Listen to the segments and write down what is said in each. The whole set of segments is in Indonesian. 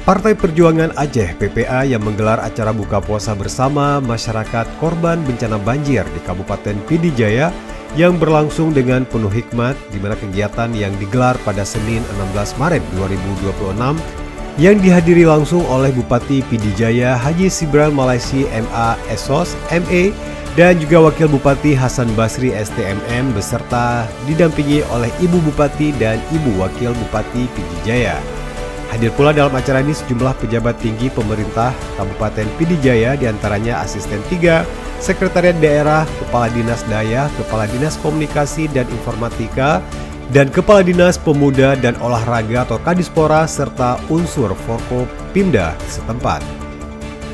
Partai Perjuangan Aceh (PPA) yang menggelar acara buka puasa bersama masyarakat korban bencana banjir di Kabupaten Pidi Jaya yang berlangsung dengan penuh hikmat, di mana kegiatan yang digelar pada Senin 16 Maret 2026 yang dihadiri langsung oleh Bupati Pidi Jaya Haji Sibral Malaysi MA Esos MA dan juga Wakil Bupati Hasan Basri STMM beserta didampingi oleh Ibu Bupati dan Ibu Wakil Bupati Pidi Jaya. Hadir pula dalam acara ini sejumlah pejabat tinggi pemerintah Kabupaten Pidi Jaya, diantaranya Asisten 3, Sekretariat Daerah, Kepala Dinas Daya, Kepala Dinas Komunikasi dan Informatika, dan Kepala Dinas Pemuda dan Olahraga atau Kadispora, serta unsur Forkopimda setempat.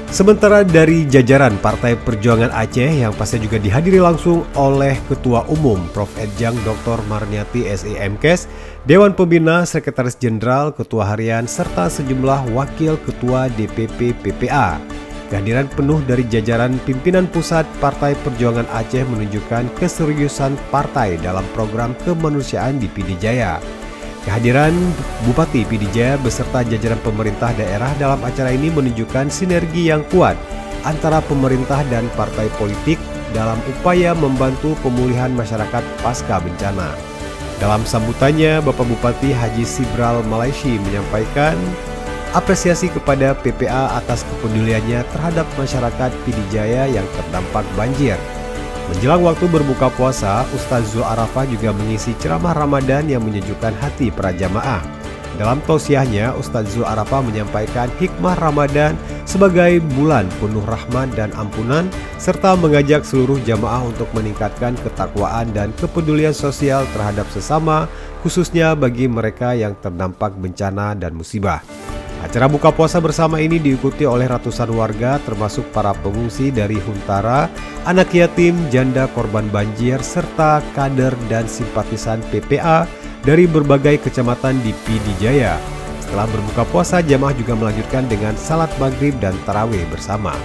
Sementara dari jajaran Partai Perjuangan Aceh yang pasti juga dihadiri langsung oleh Ketua Umum Prof. Edjang Dr. Marniati SIMKes, Dewan Pembina, Sekretaris Jenderal, Ketua Harian, serta sejumlah Wakil Ketua DPP PPA. Kehadiran penuh dari jajaran pimpinan pusat Partai Perjuangan Aceh menunjukkan keseriusan partai dalam program kemanusiaan di Pidi Jaya. Kehadiran Bupati Pidi Jaya beserta jajaran pemerintah daerah dalam acara ini menunjukkan sinergi yang kuat antara pemerintah dan partai politik dalam upaya membantu pemulihan masyarakat pasca bencana. Dalam sambutannya, Bapak Bupati Haji Sibral Malaysi menyampaikan apresiasi kepada PPA atas kepeduliannya terhadap masyarakat Pidi Jaya yang terdampak banjir. Menjelang waktu berbuka puasa, Ustaz Zul Arafah juga mengisi ceramah Ramadan yang menyejukkan hati para jamaah. Dalam tausiahnya, Ustaz Zul Arafah menyampaikan hikmah Ramadan sebagai bulan penuh rahmat dan ampunan, serta mengajak seluruh jamaah untuk meningkatkan ketakwaan dan kepedulian sosial terhadap sesama, khususnya bagi mereka yang terdampak bencana dan musibah. Acara buka puasa bersama ini diikuti oleh ratusan warga termasuk para pengungsi dari Huntara, anak yatim, janda korban banjir, serta kader dan simpatisan PPA dari berbagai kecamatan di Pidi Jaya. Setelah berbuka puasa, jamaah juga melanjutkan dengan salat maghrib dan tarawih bersama.